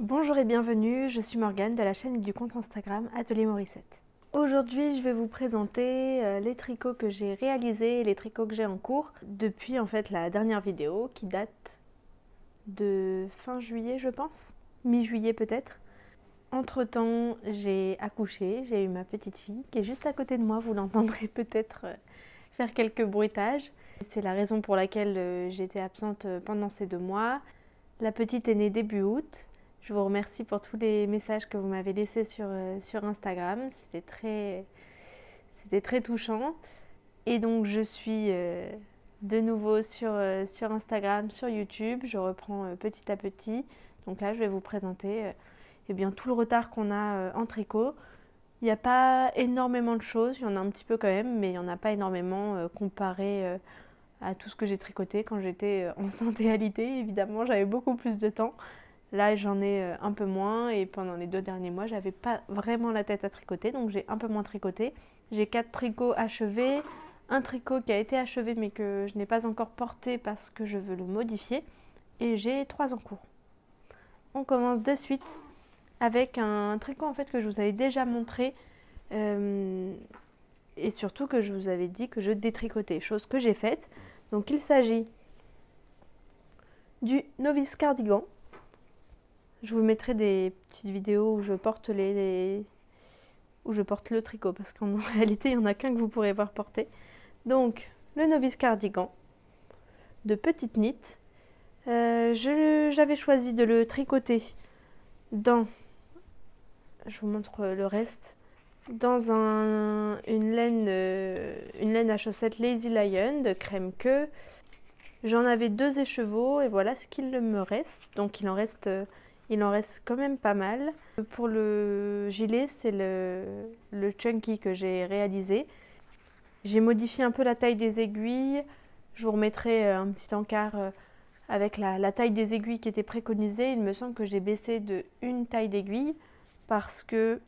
Bonjour et bienvenue, je suis Morgane de la chaîne du compte Instagram Atelier Morissette. Aujourd'hui je vais vous présenter les tricots que j'ai réalisés et les tricots que j'ai en cours depuis en fait la dernière vidéo qui date de fin juillet je pense, mi-juillet peut-être. Entre temps j'ai accouché, j'ai eu ma petite fille qui est juste à côté de moi, vous l'entendrez peut-être faire quelques bruitages. C'est la raison pour laquelle j'étais absente pendant ces 2 mois. La petite est née début août. Je vous remercie pour tous les messages que vous m'avez laissés sur Instagram. C'était très touchant. Et donc je suis de nouveau sur Instagram, sur YouTube. Je reprends petit à petit. Donc là, je vais vous présenter eh bien, tout le retard qu'on a en tricot. Il n'y a pas énormément de choses, il y en a un petit peu quand même, mais il n'y en a pas énormément comparé à tout ce que j'ai tricoté quand j'étais enceinte et alitée. Évidemment, j'avais beaucoup plus de temps. Là, j'en ai un peu moins et pendant les 2 derniers mois, j'avais pas vraiment la tête à tricoter, donc j'ai un peu moins tricoté. J'ai 4 tricots achevés, un tricot qui a été achevé mais que je n'ai pas encore porté parce que je veux le modifier et j'ai 3 en cours. On commence de suite avec un tricot en fait que je vous avais déjà montré et surtout que je vous avais dit que je détricotais, chose que j'ai faite. Donc il s'agit du Novice Cardigan. Je vous mettrai des petites vidéos où je porte où je porte le tricot parce qu'en réalité il n'y en a qu'un que vous pourrez voir porter. Donc le Novice Cardigan de petite nit. J'avais choisi de le tricoter dans, je vous montre le reste, dans une laine à chaussettes Lazy Lion de crème queue. J'en avais 2 écheveaux et voilà ce qu'il me reste. Donc il en reste quand même pas mal. Pour le gilet, c'est le chunky que j'ai réalisé. J'ai modifié un peu la taille des aiguilles. Je vous remettrai un petit encart avec la taille des aiguilles qui était préconisée. Il me semble que j'ai baissé de 1 taille d'aiguille parce que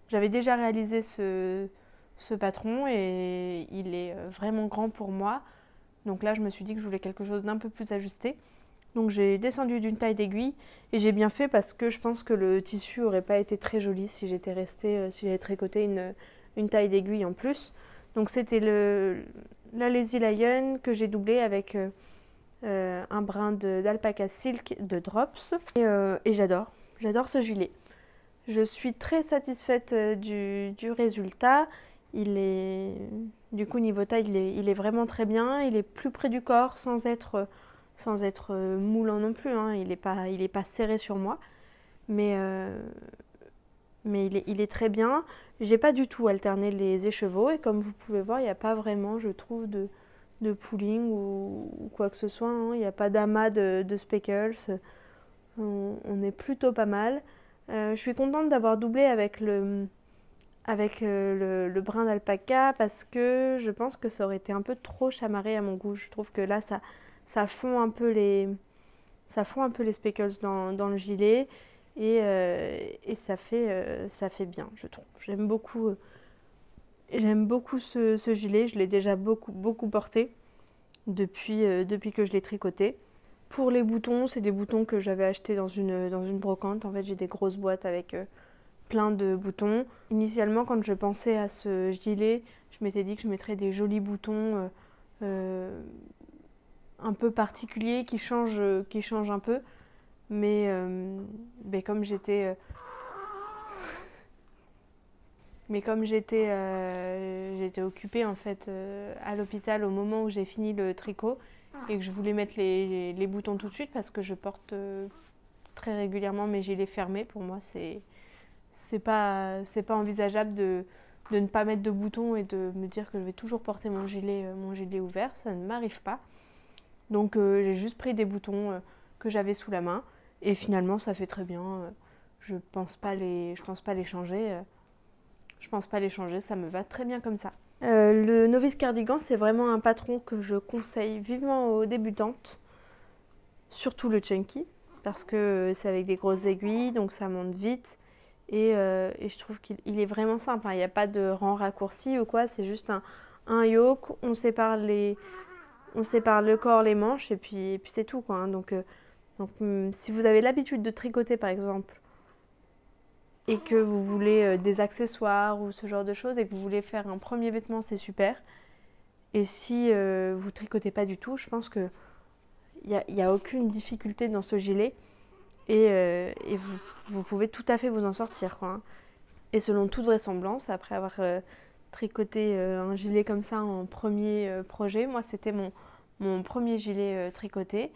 j'avais déjà réalisé ce patron et il est vraiment grand pour moi. Donc là, je me suis dit que je voulais quelque chose d'un peu plus ajusté. Donc j'ai descendu d'1 taille d'aiguille et j'ai bien fait parce que je pense que le tissu aurait pas été très joli si j'étais restée, si j'avais tricoté une taille d'aiguille en plus. Donc c'était la Lazy Lion que j'ai doublé avec un brin d'alpaca silk de Drops et j'adore ce gilet. Je suis très satisfaite du résultat. Du coup, niveau taille, il est vraiment très bien. Il est plus près du corps sans être moulant non plus. Hein. Il est pas serré sur moi. Mais il est très bien. J'ai pas du tout alterné les écheveaux. Et comme vous pouvez voir, il n'y a pas vraiment, je trouve, de pooling ou quoi que ce soit. Hein. Il n'y a pas d'amas de speckles. On est plutôt pas mal. Je suis contente d'avoir doublé avec le brin d'alpaca parce que je pense que ça aurait été un peu trop chamarré à mon goût. Je trouve que là, ça fond un peu les speckles dans le gilet et ça fait bien, je trouve. J'aime beaucoup ce gilet. Je l'ai déjà beaucoup porté depuis que je l'ai tricoté. Pour les boutons, c'est des boutons que j'avais achetés dans une brocante. En fait, j'ai des grosses boîtes avec plein de boutons. Initialement, quand je pensais à ce gilet, je m'étais dit que je mettrais des jolis boutons un peu particuliers qui changent un peu. Mais comme j'étais occupée en fait à l'hôpital au moment où j'ai fini le tricot et que je voulais mettre les boutons tout de suite parce que je porte très régulièrement mes gilets fermés. Pour moi, c'est pas envisageable de ne pas mettre de boutons et de me dire que je vais toujours porter mon gilet ouvert. Ça ne m'arrive pas. Donc j'ai juste pris des boutons que j'avais sous la main et finalement ça fait très bien. Je pense pas les changer. Je pense pas les changer, ça me va très bien comme ça. Le Novice Cardigan, c'est vraiment un patron que je conseille vivement aux débutantes, surtout le chunky, parce que c'est avec des grosses aiguilles, donc ça monte vite. Et je trouve qu'il est vraiment simple. Hein. Il n'y a pas de rang raccourci ou quoi, c'est juste un yoke, on sépare le corps, les manches, et puis c'est tout. Quoi, hein. Donc Donc si vous avez l'habitude de tricoter par exemple, et que vous voulez des accessoires ou ce genre de choses, et que vous voulez faire un premier vêtement, c'est super. Et si vous tricotez pas du tout, je pense qu'il n'y a aucune difficulté dans ce gilet, et vous pouvez tout à fait vous en sortir, quoi, hein. Et selon toute vraisemblance, après avoir tricoté un gilet comme ça en premier projet, moi c'était mon premier gilet tricoté,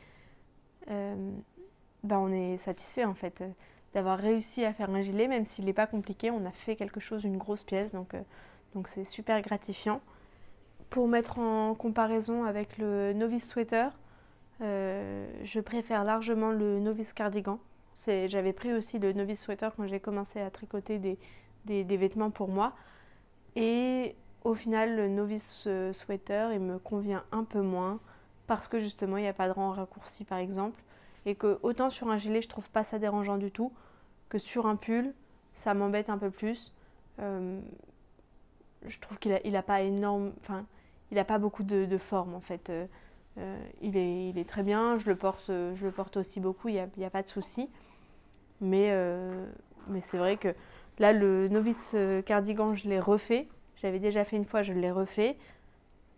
on est satisfait en fait d'avoir réussi à faire un gilet, même s'il n'est pas compliqué, on a fait quelque chose, une grosse pièce, donc c'est super gratifiant. Pour mettre en comparaison avec le novice sweater, je préfère largement le novice cardigan. J'avais pris aussi le novice sweater quand j'ai commencé à tricoter des vêtements pour moi. Et au final, le novice sweater, il me convient un peu moins parce que justement, il n'y a pas de rang raccourci par exemple. Et que autant sur un gilet, je trouve pas ça dérangeant du tout, que sur un pull, ça m'embête un peu plus. Je trouve qu'il a pas énorme... Enfin, il n'a pas beaucoup de forme en fait. Il est très bien, je le porte aussi beaucoup, il n'y a pas de souci. Mais c'est vrai que là, le novice cardigan, je l'ai refait. J'avais déjà fait une fois, je l'ai refait.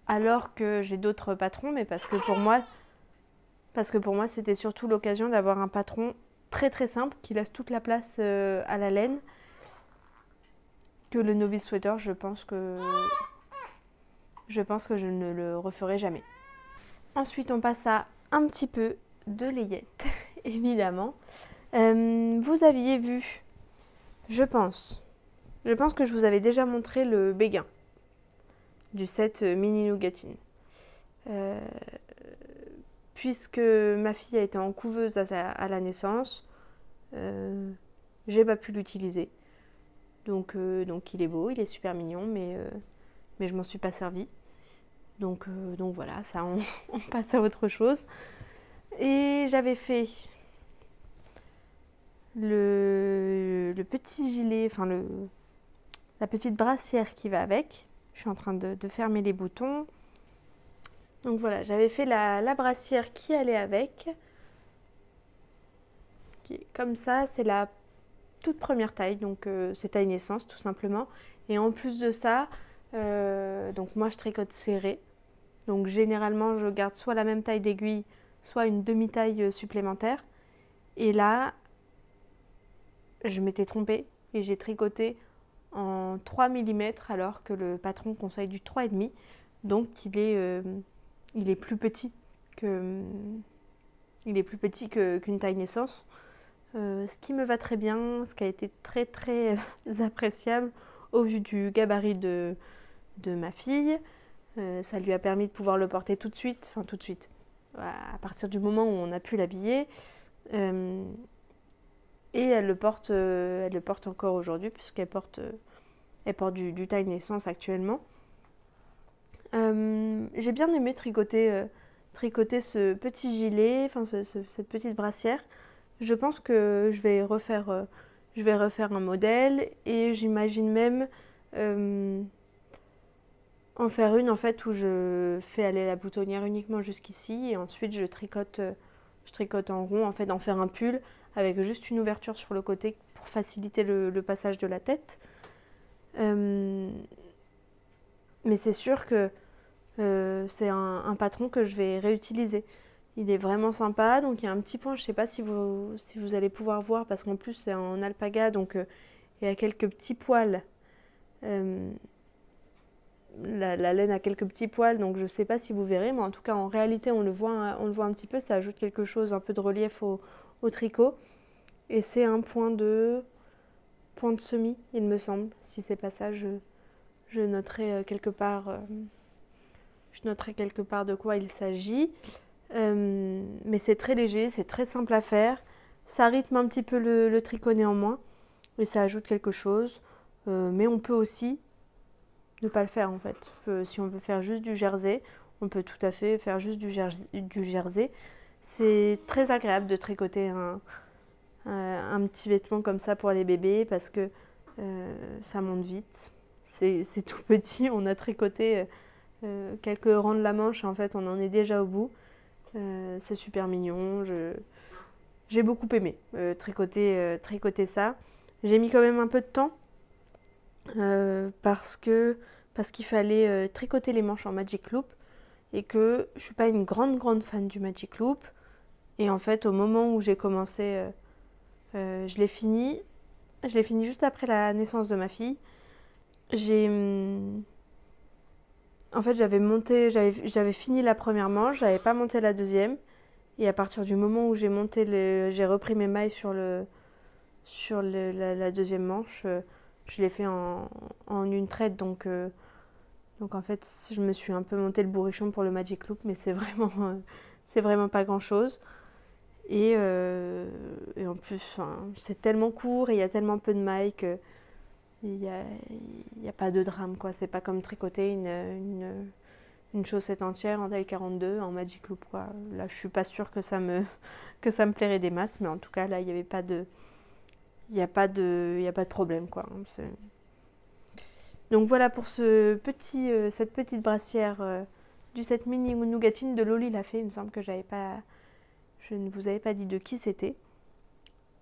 Alors que j'ai d'autres patrons, mais parce que pour moi, c'était surtout l'occasion d'avoir un patron très très simple qui laisse toute la place à la laine. Que le novice sweater, je pense que je ne le referai jamais. Ensuite, on passe à un petit peu de layette, évidemment. Vous aviez vu, je pense que je vous avais déjà montré le béguin du set Mini Nougatine. Puisque ma fille a été en couveuse à la naissance, j'ai pas pu l'utiliser. Donc il est beau, il est super mignon, mais je m'en suis pas servie. Donc voilà, ça on passe à autre chose. Et j'avais fait le petit gilet, enfin la petite brassière qui va avec. Je suis en train de fermer les boutons. Donc voilà, j'avais fait la brassière qui allait avec. Comme ça, c'est la toute première taille, donc c'est taille naissance tout simplement. Et en plus de ça, donc moi je tricote serré. Donc généralement je garde soit la même taille d'aiguille, soit une demi-taille supplémentaire. Et là, je m'étais trompée et j'ai tricoté en 3 mm alors que le patron conseille du 3,5. Donc il est plus petit qu'une taille naissance. Ce qui me va très bien, ce qui a été très très appréciable au vu du gabarit de ma fille. Ça lui a permis de pouvoir le porter tout de suite, à partir du moment où on a pu l'habiller. Et elle le porte encore aujourd'hui puisqu'elle porte du taille naissance actuellement. J'ai bien aimé tricoter ce petit gilet, cette petite brassière. Je pense que je vais refaire un modèle et j'imagine même en faire une en fait où je fais aller la boutonnière uniquement jusqu'ici et ensuite je tricote en rond, en fait d'en faire un pull avec juste une ouverture sur le côté pour faciliter le passage de la tête. Mais c'est sûr que c'est un patron que je vais réutiliser. Il est vraiment sympa, donc il y a un petit point, je ne sais pas si vous allez pouvoir voir, parce qu'en plus c'est en alpaga, donc il y a quelques petits poils. La laine a quelques petits poils, donc je ne sais pas si vous verrez, mais en tout cas en réalité on le voit un petit peu, ça ajoute quelque chose, un peu de relief au tricot. Et c'est un point de semis, il me semble. Si c'est pas ça, je noterai quelque part. Je noterai quelque part de quoi il s'agit. Mais c'est très léger, c'est très simple à faire. Ça rythme un petit peu le tricot néanmoins. Et ça ajoute quelque chose. Mais on peut aussi ne pas le faire en fait. Si on veut faire juste du jersey, on peut tout à fait faire juste du jersey. C'est très agréable de tricoter un petit vêtement comme ça pour les bébés parce que ça monte vite. C'est tout petit. On a tricoté quelques rangs de la manche. En fait, on en est déjà au bout. C'est super mignon. j'ai beaucoup aimé tricoter ça. J'ai mis quand même un peu de temps parce qu'il fallait tricoter les manches en Magic Loop et que je suis pas une grande fan du Magic Loop. Et en fait, au moment où j'ai commencé, je l'ai fini. Je l'ai fini juste après la naissance de ma fille. En fait, j'avais fini la première manche, j'avais pas monté la deuxième. Et à partir du moment où j'ai repris mes mailles sur la deuxième manche, je l'ai fait en une traite. Donc en fait, je me suis un peu monté le bourrichon pour le Magic Loop, mais c'est vraiment pas grand chose. Et en plus, c'est tellement court et il y a tellement peu de mailles que il n'y a pas de drame, quoi. C'est pas comme tricoter une chaussette entière en taille 42 en Magic Loop, quoi. Là, je suis pas sûre que ça me plairait des masses, mais en tout cas, là, il n'y avait pas de... Il n'y a pas de problème, quoi. Donc voilà pour cette petite brassière du set mini nougatine de Loli l'a fait. Il me semble que je ne vous avais pas dit de qui c'était.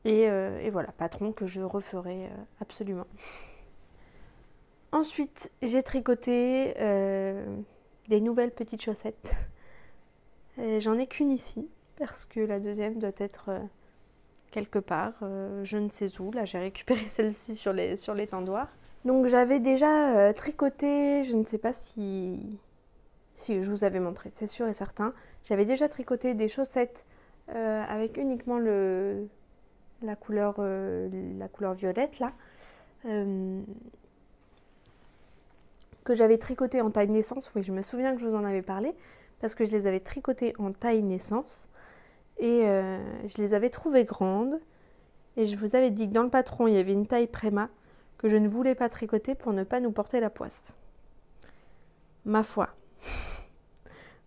Et voilà, patron que je referai absolument. Ensuite, j'ai tricoté des nouvelles petites chaussettes. J'en ai qu'une ici, parce que la deuxième doit être quelque part, je ne sais où. Là, j'ai récupéré celle-ci sur les tendoirs. Donc j'avais déjà tricoté, je ne sais pas si je vous avais montré, c'est sûr et certain. J'avais déjà tricoté des chaussettes avec uniquement la couleur violette là. Que j'avais tricoté en taille naissance. Oui, je me souviens que je vous en avais parlé parce que je les avais tricotées en taille naissance et je les avais trouvées grandes et je vous avais dit que dans le patron il y avait une taille Préma que je ne voulais pas tricoter pour ne pas nous porter la poisse. Ma foi,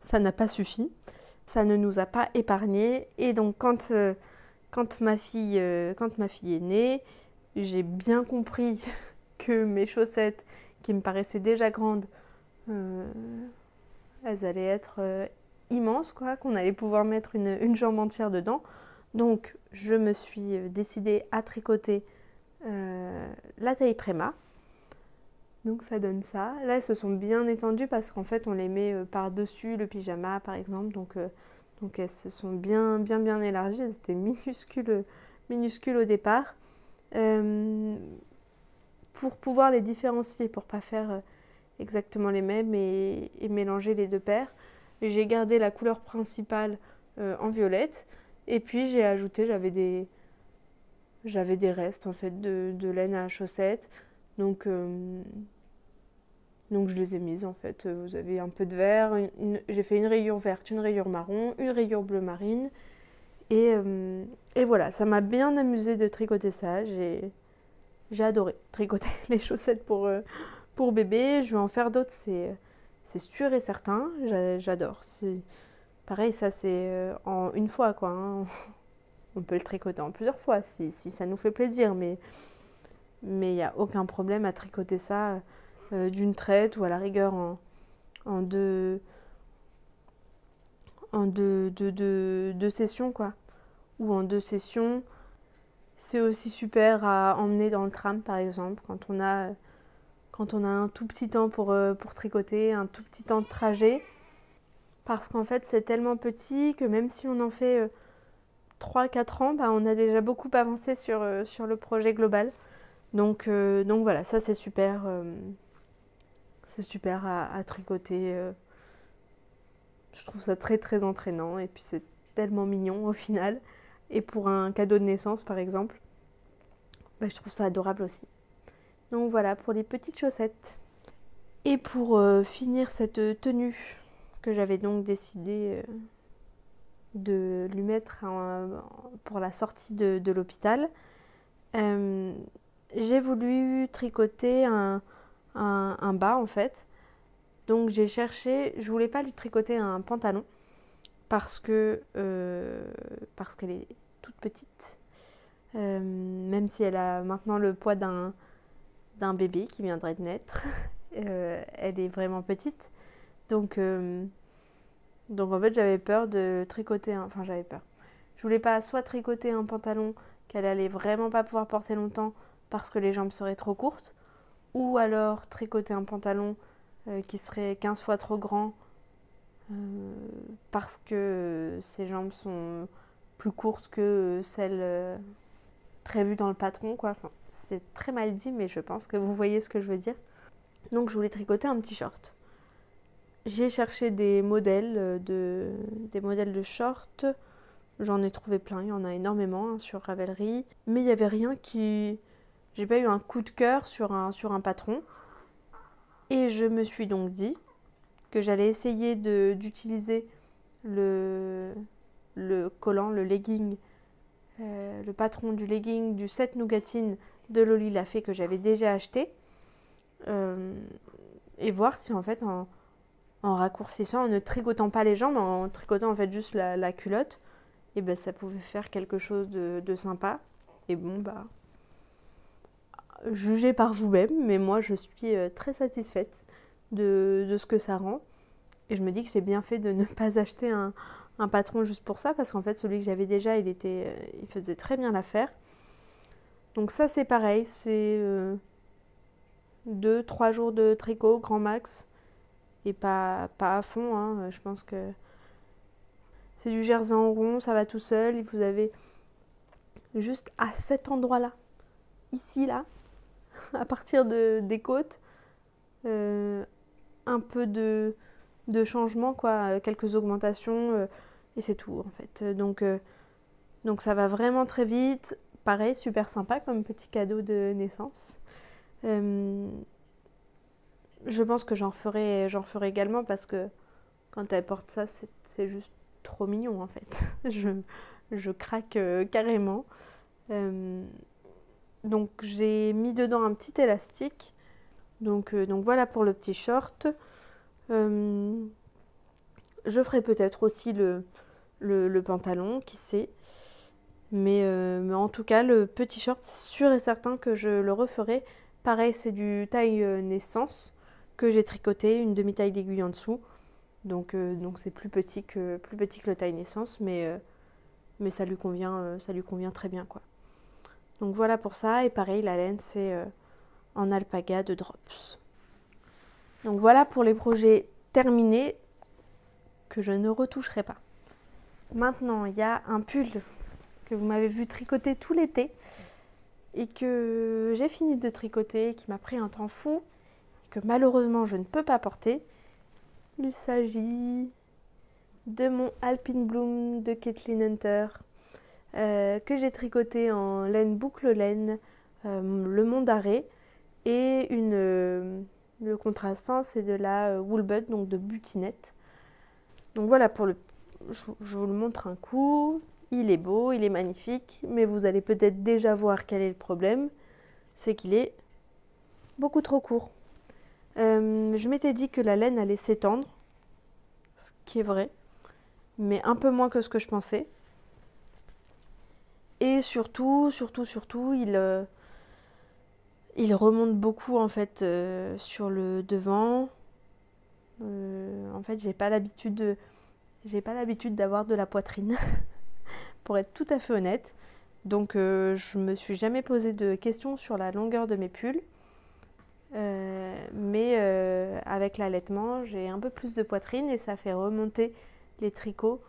ça n'a pas suffi, ça ne nous a pas épargné et donc quand ma fille est née, j'ai bien compris que mes chaussettes qui me paraissaient déjà grandes, elles allaient être immenses, quoi, qu'on allait pouvoir mettre une jambe entière dedans. Donc je me suis décidée à tricoter la taille Préma. Donc ça donne ça. Là, elles se sont bien étendues parce qu'en fait, on les met par-dessus le pyjama, par exemple. Donc elles se sont bien élargies. Elles étaient minuscules au départ. Pour pouvoir les différencier, pour pas faire exactement les mêmes et mélanger les deux paires. J'ai gardé la couleur principale en violette et puis j'ai ajouté, j'avais des restes en fait de laine à chaussettes, donc je les ai mises en fait. Vous avez un peu de vert, j'ai fait une rayure verte, une rayure marron, une rayure bleu marine et voilà, ça m'a bien amusé de tricoter ça. J'ai adoré tricoter les chaussettes pour bébé. Je vais en faire d'autres, c'est sûr et certain. J'adore. Pareil, ça c'est en une fois, quoi. Hein. On peut le tricoter en plusieurs fois si ça nous fait plaisir, mais il n'y a aucun problème à tricoter ça d'une traite ou à la rigueur en deux sessions, quoi. Ou en deux sessions. C'est aussi super à emmener dans le tram, par exemple, quand on a un tout petit temps pour tricoter, un tout petit temps de trajet. Parce qu'en fait, c'est tellement petit que même si on en fait 3-4 ans, on a déjà beaucoup avancé sur le projet global. Donc voilà, ça c'est super. C'est super à tricoter. Je trouve ça très très entraînant et puis c'est tellement mignon au final. Et pour un cadeau de naissance, par exemple, je trouve ça adorable aussi. Donc voilà, pour les petites chaussettes. Et pour finir cette tenue que j'avais donc décidé de lui mettre pour la sortie de l'hôpital, j'ai voulu tricoter un bas en fait. Donc j'ai cherché, je voulais pas lui tricoter un pantalon parce qu'elle est toute petite, même si elle a maintenant le poids d'un bébé qui viendrait de naître. Elle est vraiment petite. Donc en fait j'avais peur de tricoter, j'avais peur. Je voulais pas soit tricoter un pantalon qu'elle allait vraiment pas pouvoir porter longtemps parce que les jambes seraient trop courtes, ou alors tricoter un pantalon qui serait 15 fois trop grand parce que ses jambes sont plus courtes que celles prévues dans le patron, quoi. Enfin, c'est très mal dit, mais je pense que vous voyez ce que je veux dire. Donc je voulais tricoter un petit short. J'ai cherché des modèles de shorts. J'en ai trouvé plein, il y en a énormément hein, sur Ravelry. Mais il n'y avait rien qui... J'ai pas eu un coup de cœur sur un patron. Et je me suis donc dit que j'allais essayer d'utiliser le collant, le legging, le patron du legging du set Nougatine de Loli La Fée que j'avais déjà acheté. Et voir si en fait en raccourcissant, en ne tricotant pas les jambes, en tricotant en fait juste la culotte, et ben ça pouvait faire quelque chose de sympa. Et bon bah jugez par vous-même, mais moi je suis très satisfaite de ce que ça rend. Et je me dis que j'ai bien fait de ne pas acheter un patron juste pour ça, parce qu'en fait celui que j'avais déjà, il faisait très bien l'affaire. Donc ça c'est pareil, c'est 2-3 jours de tricot, grand max, et pas à fond, hein. Je pense que c'est du jersey en rond, ça va tout seul, et vous avez juste à cet endroit-là, ici, là, à partir des côtes, un peu de changement, quoi, quelques augmentations, et c'est tout, en fait. Donc ça va vraiment très vite. Pareil, super sympa comme petit cadeau de naissance. Je pense que j'en ferai également parce que quand elle porte ça, c'est juste trop mignon en fait. je craque carrément. Donc j'ai mis dedans un petit élastique. Donc voilà pour le petit short. Je ferai peut-être aussi le pantalon, qui sait. Mais en tout cas, le petit short, c'est sûr et certain que je le referai. Pareil, c'est du taille naissance que j'ai tricoté, une demi-taille d'aiguille en dessous. Donc c'est plus petit que le taille naissance, mais ça lui convient très bien, quoi. Donc voilà pour ça. Et pareil, la laine, c'est en alpaga de Drops. Donc voilà pour les projets terminés que je ne retoucherai pas. Maintenant, il y a un pull que vous m'avez vu tricoter tout l'été et que j'ai fini de tricoter, qui m'a pris un temps fou, et que malheureusement je ne peux pas porter. Il s'agit de mon Alpine Bloom de Kathleen Hunter que j'ai tricoté en laine boucle laine, le Mont d'Arrêt, et le contrastant c'est de la Woolbud, donc de butinette. Donc voilà, je vous le montre un coup. Il est beau, il est magnifique, mais vous allez peut-être déjà voir quel est le problème, c'est qu'il est beaucoup trop court. Je m'étais dit que la laine allait s'étendre, ce qui est vrai, mais un peu moins que ce que je pensais. Et surtout, il remonte beaucoup en fait sur le devant. En fait, j'ai pas l'habitude d'avoir de la poitrine. Pour être tout à fait honnête. Donc je me suis jamais posé de questions sur la longueur de mes pulls. Mais avec l'allaitement, j'ai un peu plus de poitrine et ça fait remonter les tricots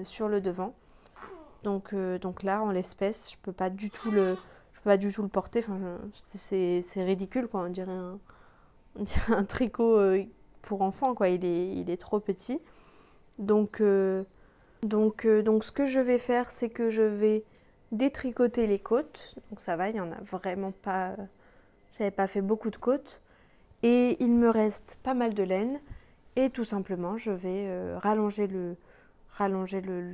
sur le devant. Donc là, en l'espèce, je peux pas du tout le porter. Enfin, c'est ridicule, quoi. On dirait un tricot pour enfants, quoi. Il est trop petit. Donc ce que je vais faire, c'est que je vais détricoter les côtes. Donc ça va, il n'y en a vraiment pas... J'avais pas fait beaucoup de côtes. Et il me reste pas mal de laine. Et tout simplement, je vais rallonger le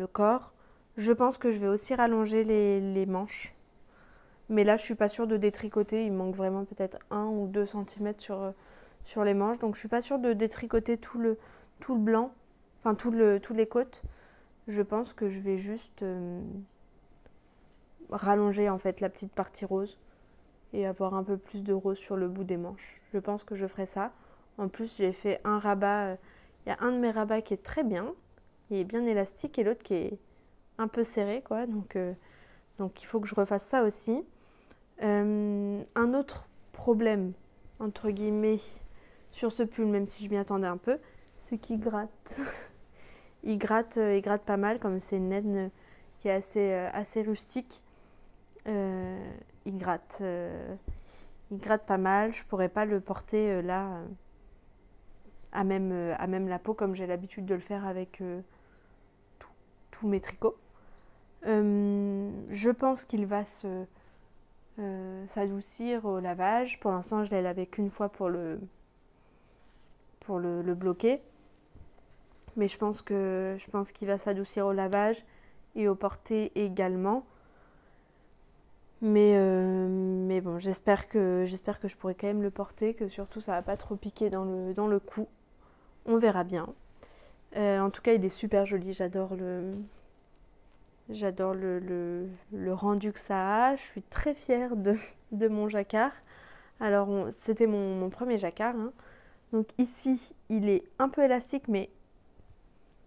corps. Je pense que je vais aussi rallonger les manches. Mais là, je suis pas sûre de détricoter. Il manque vraiment peut-être 1 ou 2 cm sur les manches. Donc je suis pas sûre de détricoter tout le blanc. Enfin, tous les côtes. Je pense que je vais juste rallonger en fait la petite partie rose et avoir un peu plus de rose sur le bout des manches. Je pense que je ferai ça. En plus, j'ai fait un rabat. Il y a un de mes rabats qui est très bien. Il est bien élastique et l'autre qui est serré, quoi. Donc il faut que je refasse ça aussi. Un autre problème, entre guillemets, sur ce pull, même si je m'y attendais un peu, c'est qu'il gratte. Il gratte pas mal, comme c'est une laine qui est assez rustique. Il gratte pas mal. Je pourrais pas le porter là à même la peau comme j'ai l'habitude de le faire avec tous mes tricots. Je pense qu'il va s'adoucir au lavage. Pour l'instant, je l'ai lavé qu'une fois pour le bloquer. Mais je pense qu'il va s'adoucir au lavage et au porté également. Mais bon, j'espère que je pourrai quand même le porter, que surtout ça va pas trop piquer dans le cou. On verra bien. En tout cas, il est super joli. J'adore le rendu que ça a. Je suis très fière de mon jacquard. Alors, c'était mon premier jacquard. Hein. Donc ici, il est un peu élastique, mais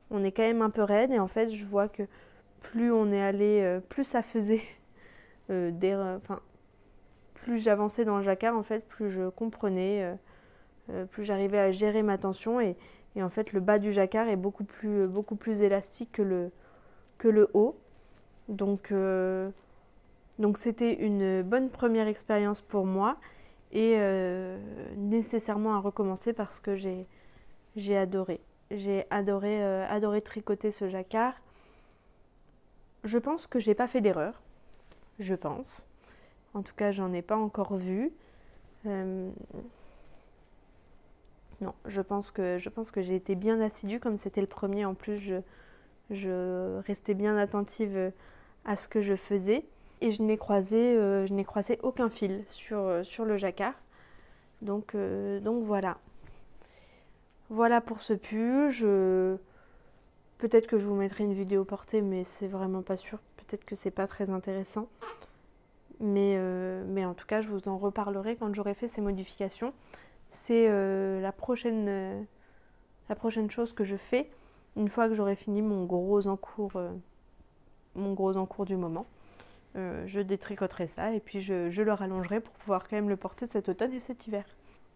on est quand même un peu raide. Et en fait, je vois que plus on est allé, plus ça faisait plus j'avançais dans le jacquard, en fait, plus je comprenais, plus j'arrivais à gérer ma tension. Et en fait, le bas du jacquard est beaucoup plus élastique que le haut. Donc c'était une bonne première expérience pour moi et nécessairement à recommencer parce que j'ai adoré. J'ai adoré tricoter ce jacquard. Je pense que j'ai pas fait d'erreur. Je pense. En tout cas, j'en ai pas encore vu. Non, je pense que j'ai été bien assidue. Comme c'était le premier, en plus, je restais bien attentive à ce que je faisais. Et je n'ai croisé aucun fil sur le jacquard. Donc voilà. Voilà pour ce pull. Peut-être que je vous mettrai une vidéo portée, mais c'est vraiment pas sûr. Peut-être que c'est pas très intéressant. Mais en tout cas, je vous en reparlerai quand j'aurai fait ces modifications. C'est la prochaine chose que je fais une fois que j'aurai fini mon gros encours du moment. Je détricoterai ça et puis je le rallongerai pour pouvoir quand même le porter cet automne et cet hiver.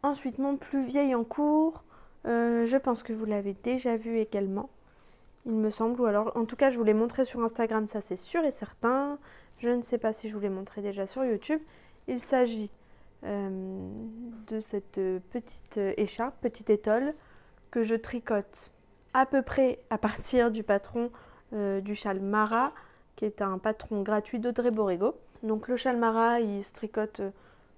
Ensuite, mon plus vieil encours, je pense que vous l'avez déjà vu également, il me semble, ou alors en tout cas je vous l'ai montré sur Instagram, ça c'est sûr et certain. Je ne sais pas si je vous l'ai montré déjà sur YouTube. Il s'agit de cette petite écharpe, petite étole que je tricote à peu près à partir du patron du châle Mara, qui est un patron gratuit d'Audrey Borrego. Donc le châle Mara, il se tricote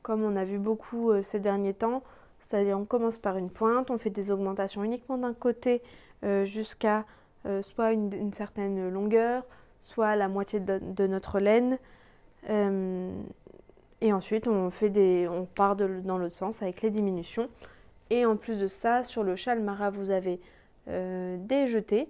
comme on a vu beaucoup ces derniers temps, c'est-à-dire on commence par une pointe, on fait des augmentations uniquement d'un côté jusqu'à soit une certaine longueur, soit la moitié de notre laine. Et ensuite, on part dans l'autre sens avec les diminutions. Et en plus de ça, sur le châle Mara, vous avez des jetés.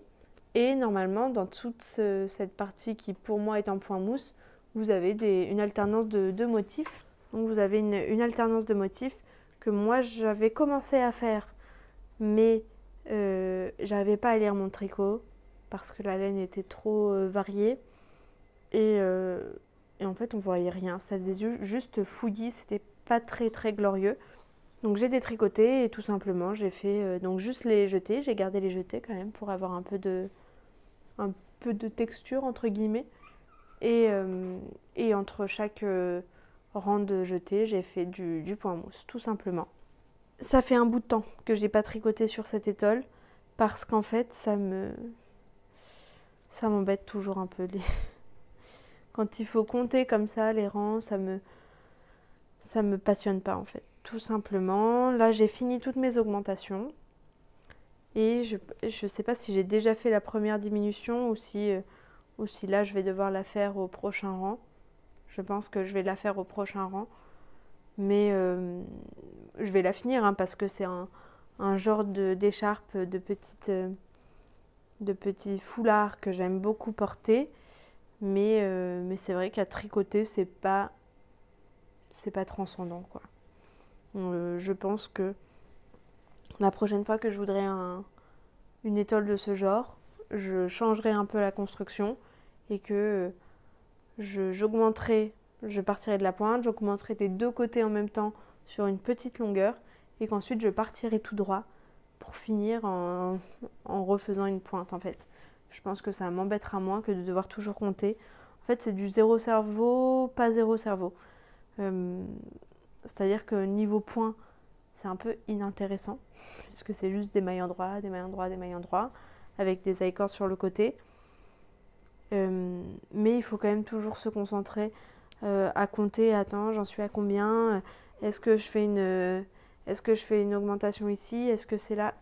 Et normalement, dans toute cette partie qui pour moi est en point mousse, vous avez une alternance de motifs. Donc vous avez une alternance de motifs que moi j'avais commencé à faire, mais j'arrivais pas à lire mon tricot parce que la laine était trop variée. Et en fait, on voyait rien. Ça faisait juste fouillis, c'était pas très très glorieux. Donc j'ai détricoté et tout simplement j'ai fait donc juste les jetés. J'ai gardé les jetés quand même pour avoir un peu de texture entre guillemets. Et entre chaque rang de jetés, j'ai fait du point mousse, tout simplement. Ça fait un bout de temps que j'ai pas tricoté sur cette étole parce qu'en fait ça m'embête toujours un peu. Quand il faut compter comme ça les rangs, ça me passionne pas en fait, tout simplement. Là j'ai fini toutes mes augmentations et je sais pas si j'ai déjà fait la première diminution ou si là je vais devoir la faire au prochain rang. Je pense que je vais la faire au prochain rang, mais je vais la finir hein, parce que c'est un genre d'écharpe, de petits foulards que j'aime beaucoup porter. Mais c'est vrai qu'à tricoter, c'est pas transcendant, quoi. Je pense que la prochaine fois que je voudrais une étole de ce genre, je changerai un peu la construction et que je partirai de la pointe, j'augmenterai des deux côtés en même temps sur une petite longueur et qu'ensuite je partirai tout droit pour finir en refaisant une pointe en fait. Je pense que ça m'embêtera moins que de devoir toujours compter. En fait, c'est du zéro cerveau, pas zéro cerveau. C'est-à-dire que niveau point, c'est un peu inintéressant, puisque c'est juste des mailles endroits, des mailles endroits, des mailles endroits, avec des I-cords sur le côté. Mais il faut quand même toujours se concentrer à compter. Attends, j'en suis à combien? Est-ce que je fais une augmentation ici? Est-ce que c'est là?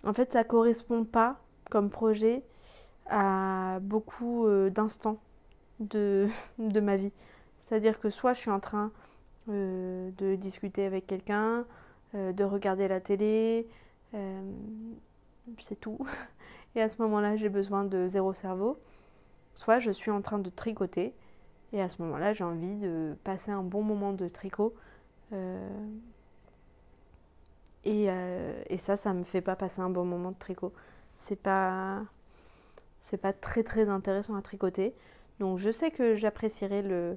En fait, ça correspond pas comme projet à beaucoup d'instants de ma vie. C'est-à-dire que soit je suis en train de discuter avec quelqu'un, de regarder la télé, c'est tout. Et à ce moment-là, j'ai besoin de zéro cerveau. Soit je suis en train de tricoter, et à ce moment-là, j'ai envie de passer un bon moment de tricot. Et ça me fait pas passer un bon moment de tricot. C'est pas très très intéressant à tricoter. Donc je sais que j'apprécierai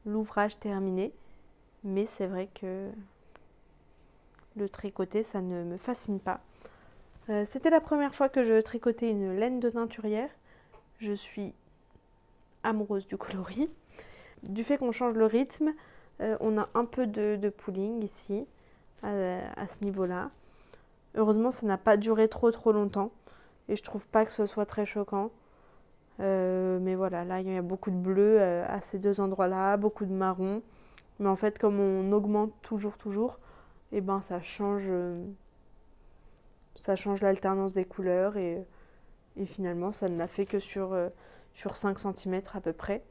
l'ouvrage terminé, mais c'est vrai que le tricoter, ça ne me fascine pas. C'était la première fois que je tricotais une laine de teinturière. Je suis amoureuse du coloris. Du fait qu'on change le rythme, on a un peu de pooling ici, à ce niveau-là. Heureusement, ça n'a pas duré trop longtemps et je trouve pas que ce soit très choquant. Mais voilà, là il y a beaucoup de bleu à ces deux endroits-là, beaucoup de marron. Mais en fait, comme on augmente toujours, et ben ça change l'alternance des couleurs et finalement ça ne l'a fait que sur 5 cm à peu près.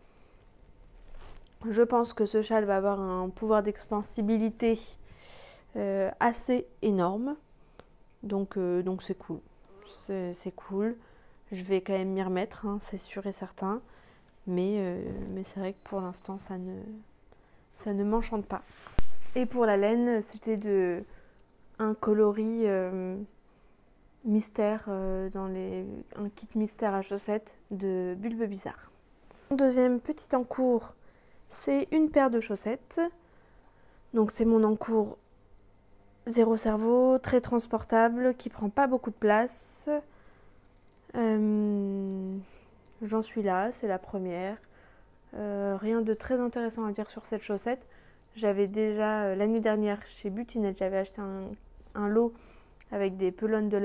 Je pense que ce châle va avoir un pouvoir d'extensibilité assez énorme. Donc c'est cool. C'est cool. Je vais quand même m'y remettre, hein, c'est sûr et certain. Mais c'est vrai que pour l'instant, ça ne m'enchante pas. Et pour la laine, c'était un coloris mystère, un kit mystère à chaussettes de Bulbe Bizarre. Mon deuxième petit encours, c'est une paire de chaussettes. Donc c'est mon encours zéro cerveau, très transportable, qui prend pas beaucoup de place. J'en suis là, c'est la première. Rien de très intéressant à dire sur cette chaussette. J'avais déjà, l'année dernière, chez Butinette, j'avais acheté un lot avec des pelotes de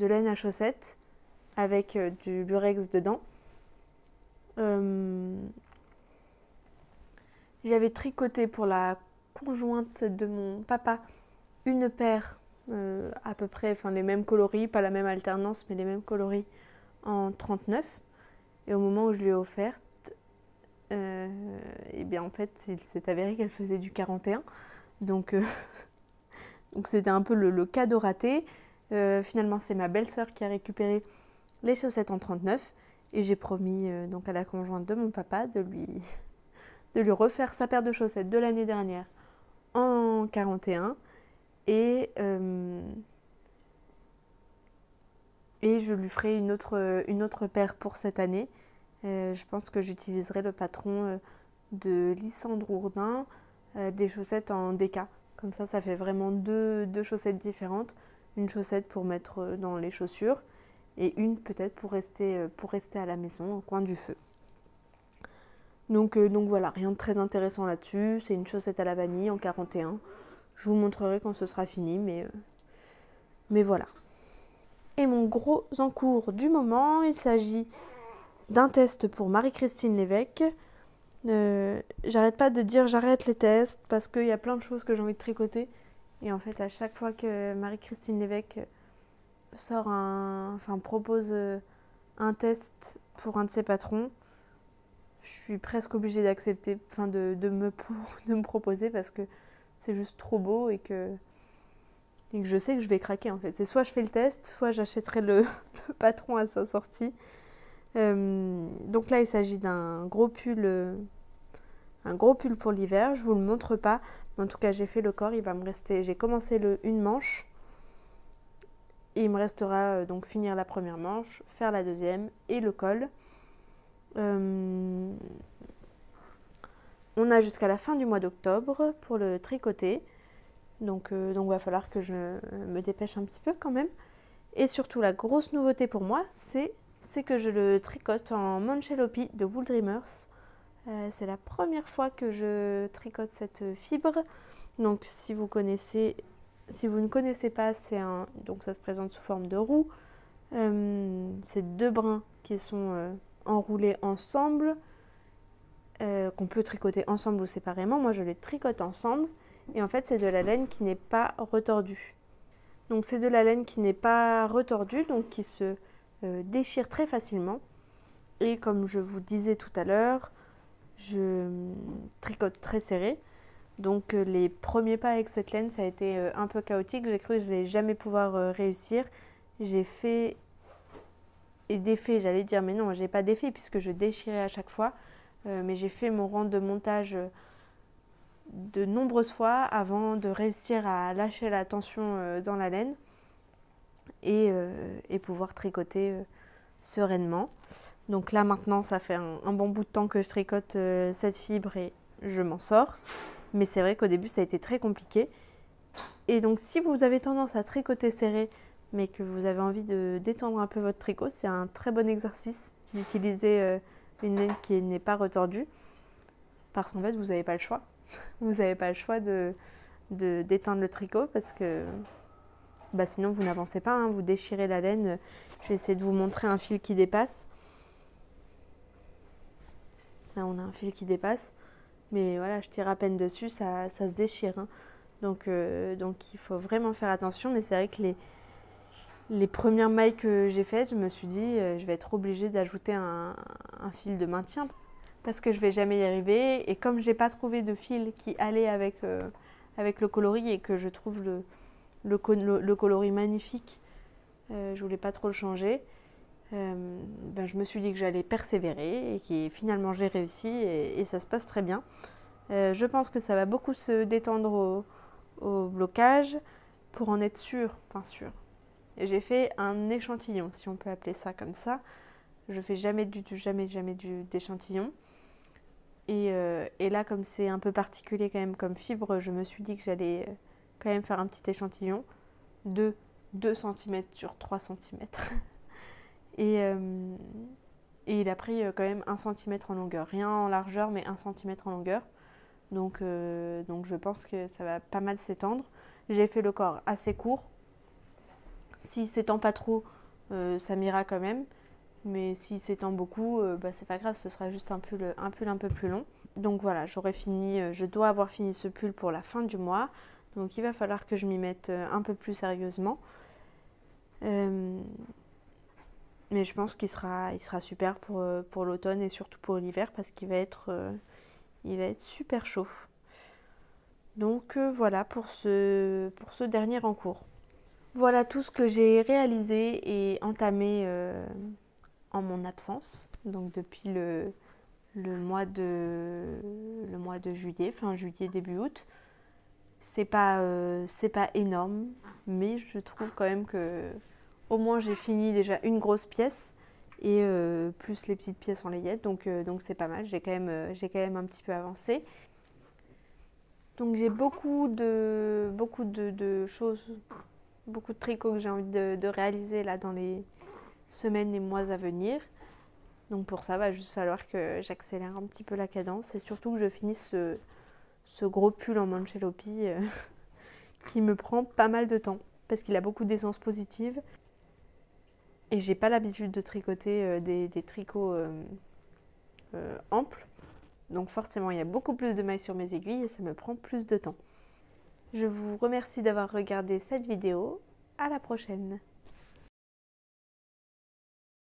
laine à chaussettes avec du lurex dedans. J'avais tricoté pour la conjointe de mon papa une paire à peu près, enfin les mêmes coloris, pas la même alternance, mais les mêmes coloris en 39. Et au moment où je lui ai offerte, et bien en fait, il s'est avéré qu'elle faisait du 41. Donc c'était un peu le cadeau raté. Finalement, c'est ma belle-sœur qui a récupéré les chaussettes en 39. Et j'ai promis donc à la conjointe de mon papa de lui refaire sa paire de chaussettes de l'année dernière en 41. Et je lui ferai une autre paire pour cette année. Je pense que j'utiliserai le patron de Lysandre Ourdin, des chaussettes en DK. Comme ça fait vraiment deux chaussettes différentes. Une chaussette pour mettre dans les chaussures et une peut-être pour rester à la maison, au coin du feu. Donc voilà, rien de très intéressant là-dessus. C'est une chaussette à la vanille en 41. Je vous montrerai quand ce sera fini, mais voilà. Et mon gros encours du moment, il s'agit d'un test pour Marie-Christine Lévesque. J'arrête pas de dire j'arrête les tests parce qu'il y a plein de choses que j'ai envie de tricoter. Et en fait, à chaque fois que Marie-Christine Lévesque propose un test pour un de ses patrons, je suis presque obligée d'accepter, de me proposer parce que c'est juste trop beau et que je sais que je vais craquer en fait. C'est soit je fais le test, soit j'achèterai le patron à sa sortie. Donc là, il s'agit d'un gros pull pour l'hiver. Je vous le montre pas, mais en tout cas, j'ai fait le corps. Il va me rester. J'ai commencé une manche Et il me restera donc finir la première manche, faire la deuxième et le col. On a jusqu'à la fin du mois d'octobre pour le tricoter. Donc va falloir que je me dépêche un petit peu quand même. Et surtout la grosse nouveauté pour moi, c'est que je le tricote en Manchelopi de Wool Dreamers. C'est la première fois que je tricote cette fibre. Donc si vous ne connaissez pas, donc ça se présente sous forme de roue. C'est 2 brins qui sont enroulés ensemble, qu'on peut tricoter ensemble ou séparément. Moi je les tricote ensemble et en fait c'est de la laine qui n'est pas retordue. Donc c'est de la laine qui n'est pas retordue, donc qui se déchire très facilement. Et comme je vous disais tout à l'heure, je tricote très serré. Donc les premiers pas avec cette laine, ça a été un peu chaotique. J'ai cru que je n'allais jamais pouvoir réussir. J'ai fait et défait, j'allais dire, mais non, j'ai pas défait puisque je déchirais à chaque fois. Mais j'ai fait mon rang de montage de nombreuses fois avant de réussir à lâcher la tension dans la laine et pouvoir tricoter sereinement. Donc là maintenant, ça fait un bon bout de temps que je tricote cette fibre et je m'en sors. Mais c'est vrai qu'au début, ça a été très compliqué. Et donc, si vous avez tendance à tricoter serré, mais que vous avez envie de détendre un peu votre tricot, c'est un très bon exercice d'utiliser une laine qui n'est pas retordue. Parce qu'en fait, vous n'avez pas le choix. Vous n'avez pas le choix de détendre le tricot parce que sinon, vous n'avancez pas. Vous déchirez la laine. Je vais essayer de vous montrer un fil qui dépasse. Là, on a un fil qui dépasse. Mais voilà, je tire à peine dessus, ça se déchire. Donc il faut vraiment faire attention. Mais c'est vrai que les premières mailles que j'ai faites, je me suis dit, je vais être obligée d'ajouter un fil de maintien. Parce que je ne vais jamais y arriver. Et comme je n'ai pas trouvé de fil qui allait avec le coloris et que je trouve le coloris magnifique, je ne voulais pas trop le changer. Je me suis dit que j'allais persévérer et que finalement j'ai réussi et ça se passe très bien. Je pense que ça va beaucoup se détendre au blocage pour en être sûre, enfin sûr. J'ai fait un échantillon, si on peut appeler ça comme ça. Je fais jamais d'échantillon. Et là, comme c'est un peu particulier quand même comme fibre, je me suis dit que j'allais quand même faire un petit échantillon de 2 cm sur 3 cm. Et il a pris quand même 1 cm en longueur. Rien en largeur, mais 1 cm en longueur. Donc je pense que ça va pas mal s'étendre. J'ai fait le corps assez court. S'il s'étend pas trop, ça m'ira quand même. Mais s'il s'étend beaucoup, c'est pas grave, ce sera juste un pull un peu plus long. Donc voilà, je dois avoir fini ce pull pour la fin du mois. Donc il va falloir que je m'y mette un peu plus sérieusement. Mais je pense qu'il sera super pour l'automne et surtout pour l'hiver parce qu'il va être super chaud. Donc voilà pour ce dernier en cours. Voilà tout ce que j'ai réalisé et entamé en mon absence. Donc depuis le mois de juillet, fin juillet, début août. C'est pas énorme, mais je trouve quand même que au moins j'ai fini déjà une grosse pièce et plus les petites pièces en layette, donc c'est pas mal. J'ai quand même un petit peu avancé. Donc j'ai beaucoup de choses, beaucoup de tricots que j'ai envie de réaliser là dans les semaines et mois à venir. Donc pour ça, va juste falloir que j'accélère un petit peu la cadence et surtout que je finisse ce gros pull en Manchelopi qui me prend pas mal de temps parce qu'il a beaucoup d'essence positive et j'ai pas l'habitude de tricoter des tricots amples. Donc forcément, il y a beaucoup plus de mailles sur mes aiguilles et ça me prend plus de temps. Je vous remercie d'avoir regardé cette vidéo. À la prochaine!